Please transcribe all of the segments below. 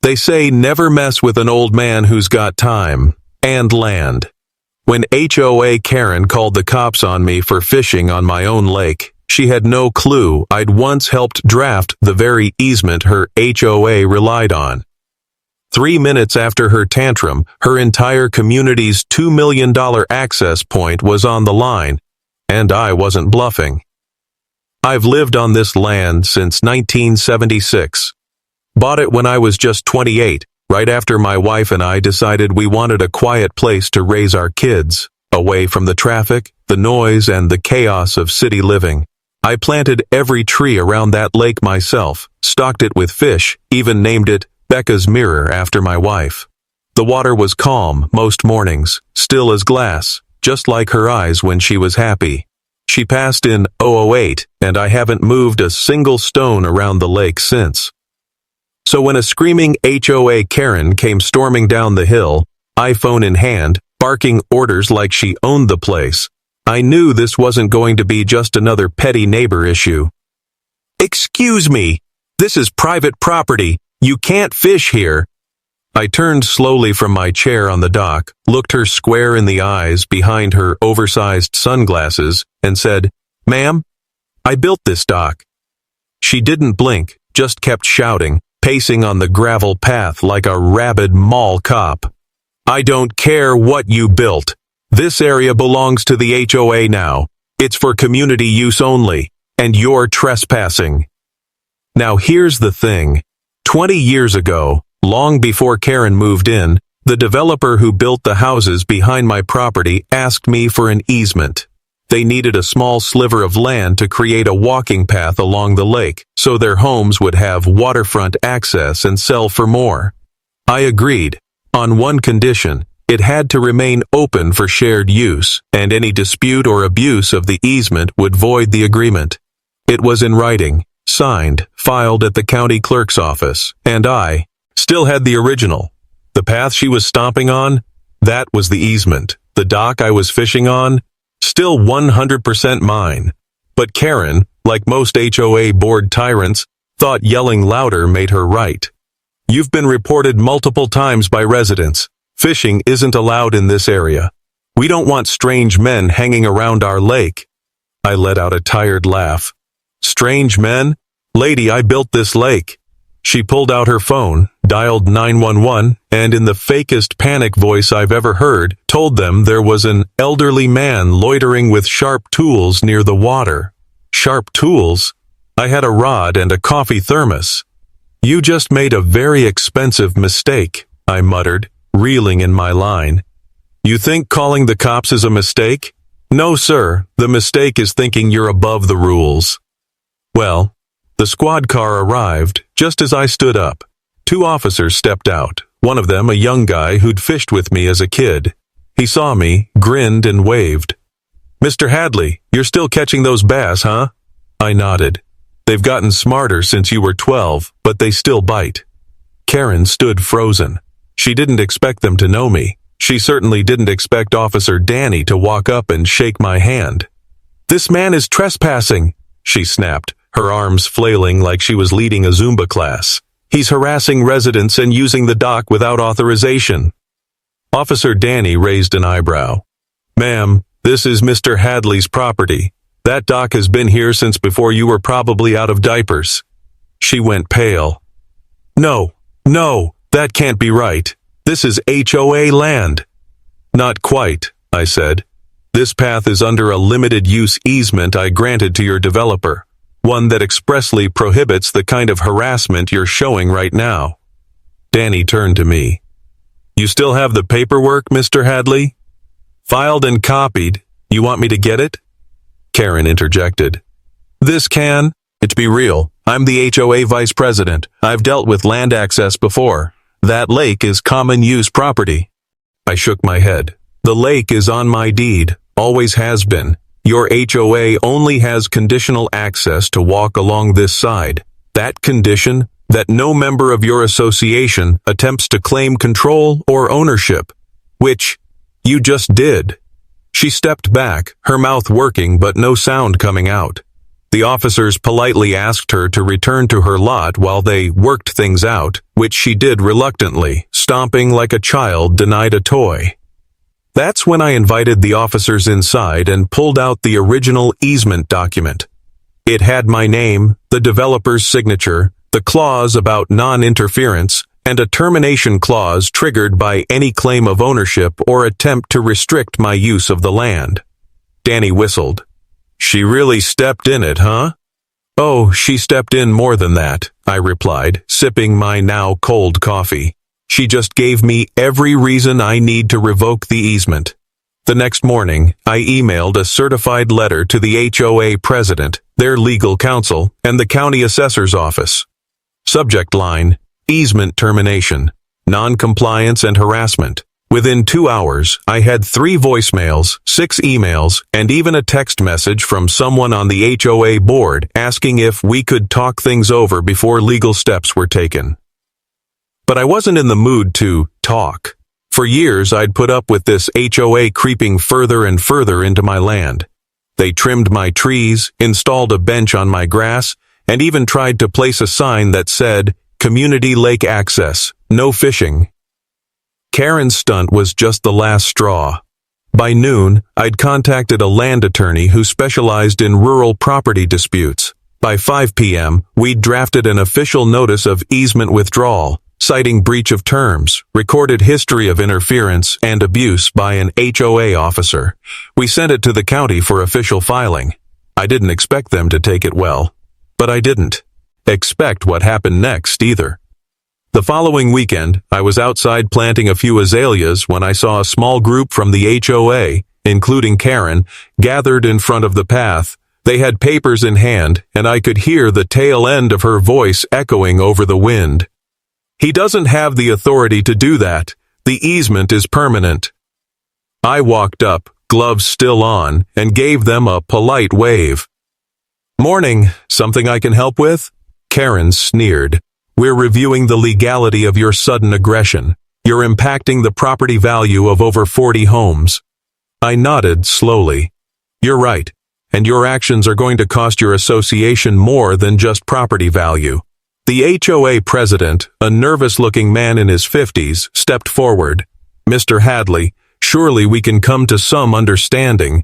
They say never mess with an old man who's got time and land. When HOA Karen called the cops on me for fishing on my own lake, she had no clue I'd once helped draft the very easement her HOA relied on. 3 minutes after her tantrum, her entire community's $2 million access point was on the line, and I wasn't bluffing. I've lived on this land since 1976. Bought it when I was just 28, right after my wife and I decided we wanted a quiet place to raise our kids, away from the traffic, the noise, and the chaos of city living. I planted every tree around that lake myself, stocked it with fish, even named it Becca's Mirror after my wife. The water was calm most mornings, still as glass, just like her eyes when she was happy. She passed in 2008, and I haven't moved a single stone around the lake since. So when a screaming HOA Karen came storming down the hill, iPhone in hand, barking orders like she owned the place, I knew this wasn't going to be just another petty neighbor issue. "Excuse me, this is private property. You can't fish here." I turned slowly from my chair on the dock, looked her square in the eyes behind her oversized sunglasses, and said, "Ma'am, I built this dock." She didn't blink, just kept shouting, pacing on the gravel path like a rabid mall cop. "I don't care what you built. This area belongs to the HOA now. It's for community use only, and you're trespassing." Now here's the thing. 20 years ago, long before Karen moved in, the developer who built the houses behind my property asked me for an easement. They needed a small sliver of land to create a walking path along the lake, so their homes would have waterfront access and sell for more. I agreed, on one condition: it had to remain open for shared use, and any dispute or abuse of the easement would void the agreement. It was in writing, signed, filed at the county clerk's office, and I still had the original. The path she was stomping on, that was the easement. The dock I was fishing on, still 100% mine. But Karen, like most HOA board tyrants, thought yelling louder made her right. "You've been reported multiple times by residents. Fishing isn't allowed in this area. We don't want strange men hanging around our lake." I let out a tired laugh. "Strange men? Lady, I built this lake." She pulled out her phone, dialed 911, and in the fakest panic voice I've ever heard, told them there was an elderly man loitering with sharp tools near the water. Sharp tools? I had a rod and a coffee thermos. "You just made a very expensive mistake," I muttered, reeling in my line. "You think calling the cops is a mistake? No, sir, the mistake is thinking you're above the rules." Well, the squad car arrived just as I stood up. 2 officers stepped out, one of them a young guy who'd fished with me as a kid. He saw me, grinned, and waved. "Mr. Hadley, you're still catching those bass, huh?" I nodded. "They've gotten smarter since you were 12, but they still bite." Karen stood frozen. She didn't expect them to know me. She certainly didn't expect Officer Danny to walk up and shake my hand. "This man is trespassing," she snapped, her arms flailing like she was leading a Zumba class. "He's harassing residents and using the dock without authorization." Officer Danny raised an eyebrow. "Ma'am, this is Mr. Hadley's property. That dock has been here since before you were probably out of diapers." She went pale. No, that can't be right. This is HOA land." "Not quite," I said. "This path is under a limited use easement I granted to your developer, one that expressly prohibits the kind of harassment you're showing right now." Danny turned to me. "You still have the paperwork, Mr. Hadley?" "Filed and copied. You want me to get it?" Karen interjected. "This can. To be real, I'm the HOA vice president. I've dealt with land access before. That lake is common use property." I shook my head. "The lake is on my deed, always has been. Your HOA only has conditional access to walk along this side. That condition, that no member of your association attempts to claim control or ownership, which you just did." She stepped back, her mouth working but no sound coming out. The officers politely asked her to return to her lot while they worked things out, which she did reluctantly, stomping like a child denied a toy. That's when I invited the officers inside and pulled out the original easement document. It had my name, the developer's signature, the clause about non-interference, and a termination clause triggered by any claim of ownership or attempt to restrict my use of the land. Danny whistled. She really stepped in it, huh? Oh, she stepped in more than that, I replied, sipping my now cold coffee. She just gave me every reason I need to revoke the easement. The next morning, I emailed a certified letter to the HOA president, their legal counsel, and the county assessor's office. Subject line, easement termination, non-compliance and harassment. Within 2 hours, I had 3 voicemails, 6 emails, and even a text message from someone on the HOA board asking if we could talk things over before legal steps were taken. But I wasn't in the mood to talk. For years, I'd put up with this HOA creeping further and further into my land. They trimmed my trees, installed a bench on my grass, and even tried to place a sign that said, Community Lake Access, no fishing. Karen's stunt was just the last straw. By noon, I'd contacted a land attorney who specialized in rural property disputes. By 5 p.m., we'd drafted an official notice of easement withdrawal, citing breach of terms, recorded history of interference and abuse by an HOA officer. We sent it to the county for official filing. I didn't expect them to take it well. But I didn't expect what happened next either. The following weekend, I was outside planting a few azaleas when I saw a small group from the HOA, including Karen, gathered in front of the path. They had papers in hand, and I could hear the tail end of her voice echoing over the wind. He doesn't have the authority to do that. The easement is permanent. I walked up, gloves still on, and gave them a polite wave. Morning, something I can help with? Karen sneered. We're reviewing the legality of your sudden aggression. You're impacting the property value of over 40 homes. I nodded slowly. You're right, and your actions are going to cost your association more than just property value. The HOA president, a nervous-looking man in his 50s, stepped forward. Mr. Hadley, surely we can come to some understanding.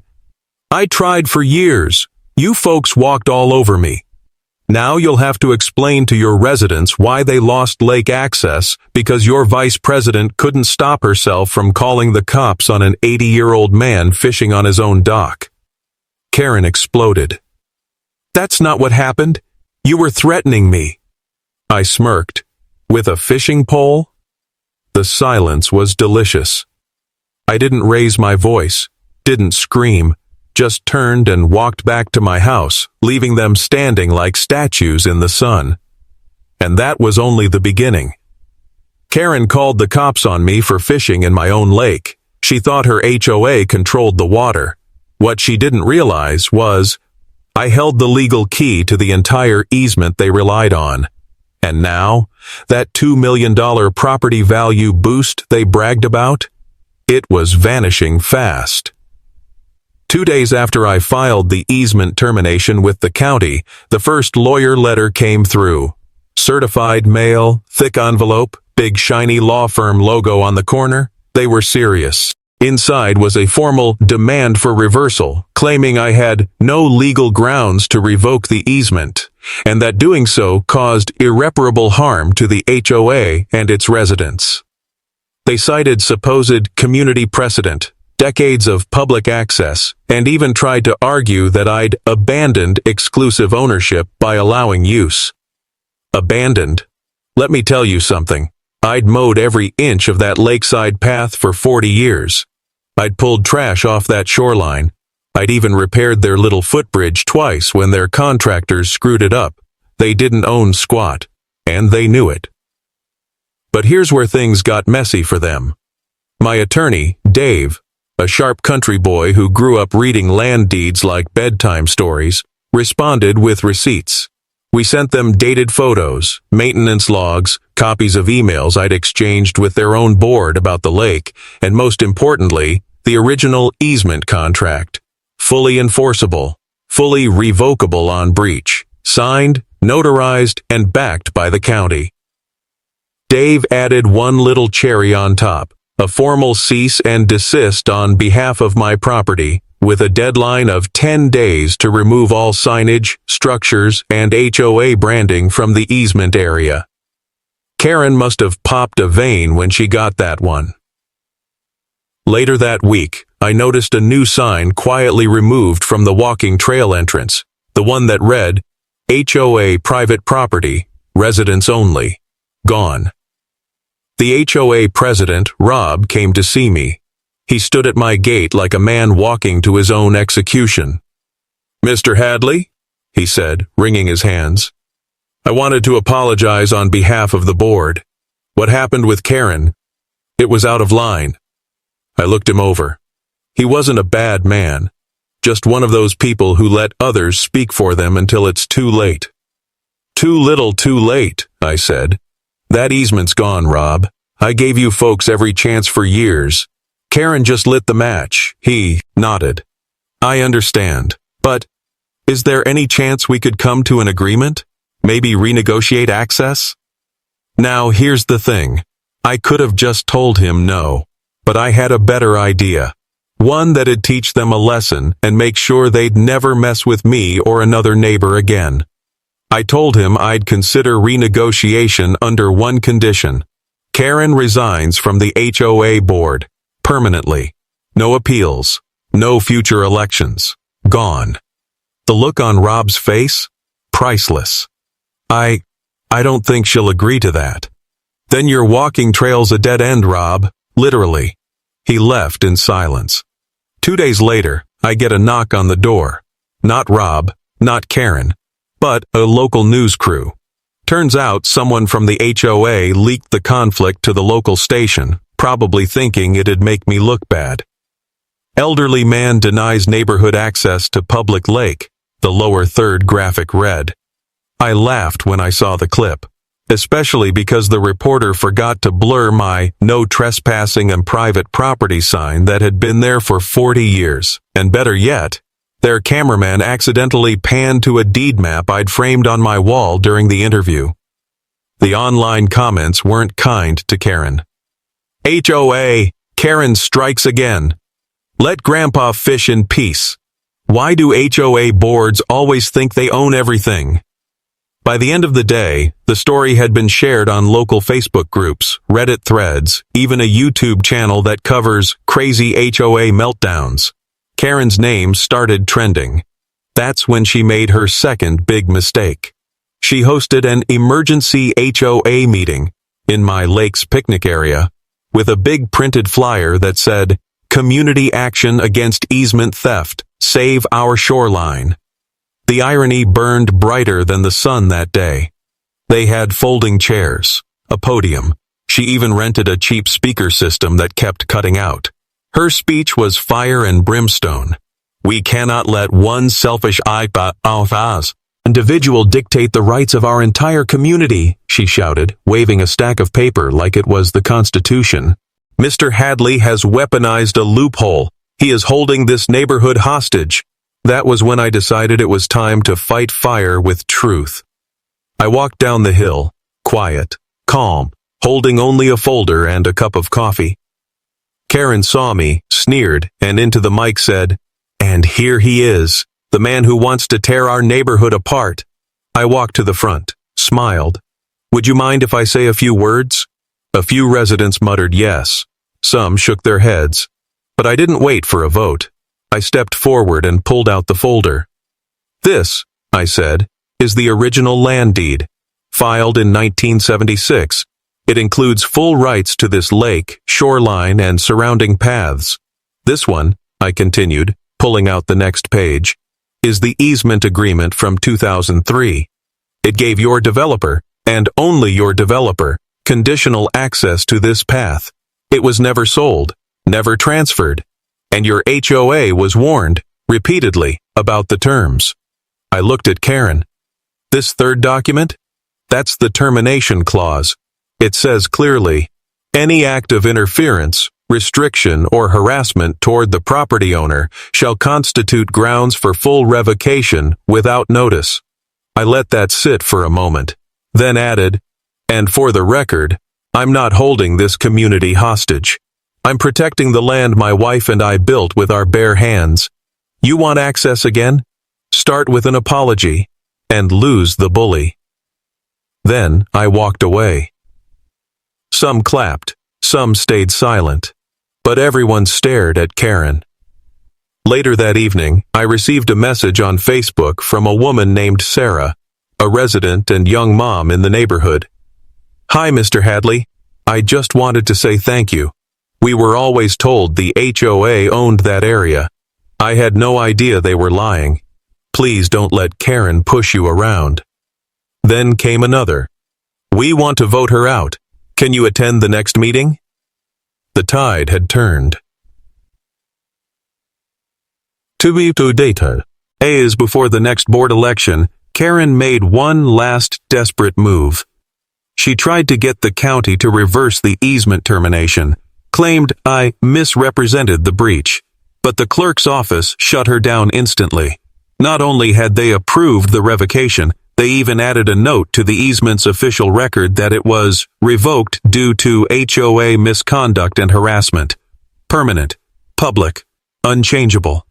I tried for years. You folks walked all over me. Now you'll have to explain to your residents why they lost lake access because your vice president couldn't stop herself from calling the cops on an 80-year-old man fishing on his own dock. Karen exploded. That's not what happened. You were threatening me. I smirked. With a fishing pole? The silence was delicious. I didn't raise my voice, didn't scream, just turned and walked back to my house, leaving them standing like statues in the sun. And that was only the beginning. Karen called the cops on me for fishing in my own lake. She thought her HOA controlled the water. What she didn't realize was, I held the legal key to the entire easement they relied on. And now, that $2 million property value boost they bragged about? It was vanishing fast. 2 days after I filed the easement termination with the county, the first lawyer letter came through. Certified mail, thick envelope, big shiny law firm logo on the corner. They were serious. Inside was a formal demand for reversal, claiming I had no legal grounds to revoke the easement, and that doing so caused irreparable harm to the HOA and its residents. They cited supposed community precedent, decades of public access, and even tried to argue that I'd abandoned exclusive ownership by allowing use. Abandoned? Let me tell you something. I'd mowed every inch of that lakeside path for 40 years. I'd pulled trash off that shoreline. I'd even repaired their little footbridge twice when their contractors screwed it up. They didn't own squat, and they knew it. But here's where things got messy for them. My attorney, Dave, a sharp country boy who grew up reading land deeds like bedtime stories, responded with receipts. We sent them dated photos, maintenance logs, copies of emails I'd exchanged with their own board about the lake, and most importantly, the original easement contract. Fully enforceable, fully revocable on breach, signed, notarized, and backed by the county. Dave added one little cherry on top, a formal cease and desist on behalf of my property, with a deadline of 10 days to remove all signage, structures, and HOA branding from the easement area. Karen must have popped a vein when she got that one. Later that week, I noticed a new sign quietly removed from the walking trail entrance, the one that read, HOA Private Property, Residents Only, Gone. The HOA president, Rob, came to see me. He stood at my gate like a man walking to his own execution. "Mr. Hadley," he said, wringing his hands. "I wanted to apologize on behalf of the board. What happened with Karen, it was out of line." I looked him over. He wasn't a bad man, just one of those people who let others speak for them until it's too late. "Too little too late," I said. "That easement's gone, Rob. I gave you folks every chance for years. Karen just lit the match." He nodded. "I understand, but is there any chance we could come to an agreement? Maybe renegotiate access?" Now here's the thing. I could have just told him no, but I had a better idea. One that'd teach them a lesson and make sure they'd never mess with me or another neighbor again. I told him I'd consider renegotiation under one condition. Karen resigns from the HOA board, permanently. No appeals, no future elections. Gone. The look on Rob's face? Priceless. I don't think she'll agree to that. "Then your walking trail's a dead end, Rob, literally." He left in silence. 2 days later, I get a knock on the door. Not Rob, not Karen, but a local news crew. Turns out someone from the HOA leaked the conflict to the local station, probably thinking it'd make me look bad. "Elderly man denies neighborhood access to public lake," the lower third graphic read. I laughed when I saw the clip, especially because the reporter forgot to blur my "no trespassing and private property" sign that had been there for 40 years, and better yet, their cameraman accidentally panned to a deed map I'd framed on my wall during the interview. The online comments weren't kind to Karen. "HOA, Karen strikes again. Let Grandpa fish in peace. Why do HOA boards always think they own everything?" By the end of the day, the story had been shared on local Facebook groups, Reddit threads, even a YouTube channel that covers crazy HOA meltdowns. Karen's name started trending. That's when she made her second big mistake. She hosted an emergency HOA meeting in my lake's picnic area with a big printed flyer that said, "Community action against easement theft. Save our shoreline." The irony burned brighter than the sun that day. They had folding chairs, a podium. She even rented a cheap speaker system that kept cutting out. Her speech was fire and brimstone. "We cannot let one selfish individual dictate the rights of our entire community," she shouted, waving a stack of paper like it was the Constitution. "Mr. Hadley has weaponized a loophole. He is holding this neighborhood hostage." That was when I decided it was time to fight fire with truth. I walked down the hill, quiet, calm, holding only a folder and a cup of coffee. Karen saw me, sneered, and into the mic said, "And here he is, the man who wants to tear our neighborhood apart." I walked to the front, smiled. "Would you mind if I say a few words?" A few residents muttered yes. Some shook their heads. But I didn't wait for a vote. I stepped forward and pulled out the folder. "This," I said, "is the original land deed, filed in 1976. It includes full rights to this lake, shoreline, and surrounding paths. This one," I continued, pulling out the next page, "is the easement agreement from 2003. It gave your developer, and only your developer, conditional access to this path. It was never sold, never transferred, and your HOA was warned, repeatedly, about the terms." I looked at Karen. "This third document? That's the termination clause. It says clearly, any act of interference, restriction, or harassment toward the property owner shall constitute grounds for full revocation without notice. I let that sit for a moment, then added, and for the record, I'm not holding this community hostage. I'm protecting the land my wife and I built with our bare hands. You want access again? Start with an apology, and lose the bully. Then I walked away. Some clapped, some stayed silent, but everyone stared at Karen. Later that evening, I received a message on Facebook from a woman named Sarah, a resident and young mom in the neighborhood. Hi, Mr. Hadley. I just wanted to say thank you. We were always told the HOA owned that area. I had no idea they were lying. Please don't let Karen push you around. Then came another. We want to vote her out. Can you attend the next meeting? The tide had turned. 2 weeks later, days before the next board election, Karen made one last desperate move. She tried to get the county to reverse the easement termination, claimed I misrepresented the breach, but the clerk's office shut her down instantly. Not only had they approved the revocation, they even added a note to the easement's official record that it was revoked due to HOA misconduct and harassment. Permanent, public, unchangeable.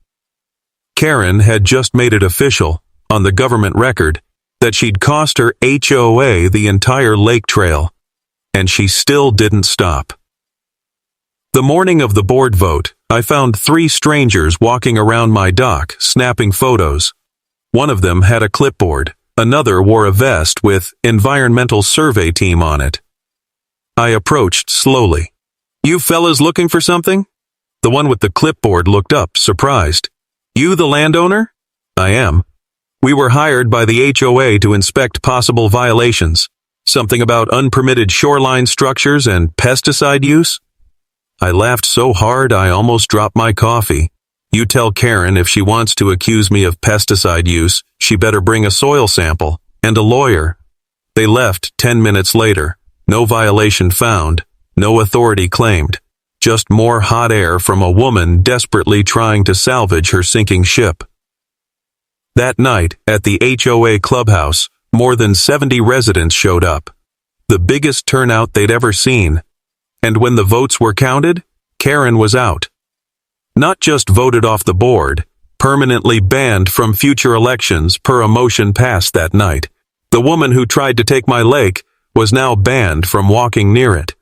Karen had just made it official, on the government record, that she'd cost her HOA the entire lake trail, and she still didn't stop. The morning of the board vote, I found 3 strangers walking around my dock, snapping photos. One of them had a clipboard. Another wore a vest with Environmental Survey Team on it. I approached slowly. You fellas looking for something? The one with the clipboard looked up, surprised. You the landowner? I am. We were hired by the HOA to inspect possible violations. Something about unpermitted shoreline structures and pesticide use? I laughed so hard I almost dropped my coffee. You tell Karen if she wants to accuse me of pesticide use, she better bring a soil sample and a lawyer. They left 10 minutes later. No violation found, no authority claimed. Just more hot air from a woman desperately trying to salvage her sinking ship. That night, at the HOA clubhouse, more than 70 residents showed up. The biggest turnout they'd ever seen. And when the votes were counted, Karen was out. Not just voted off the board, permanently banned from future elections per a motion passed that night. The woman who tried to take my lake was now banned from walking near it.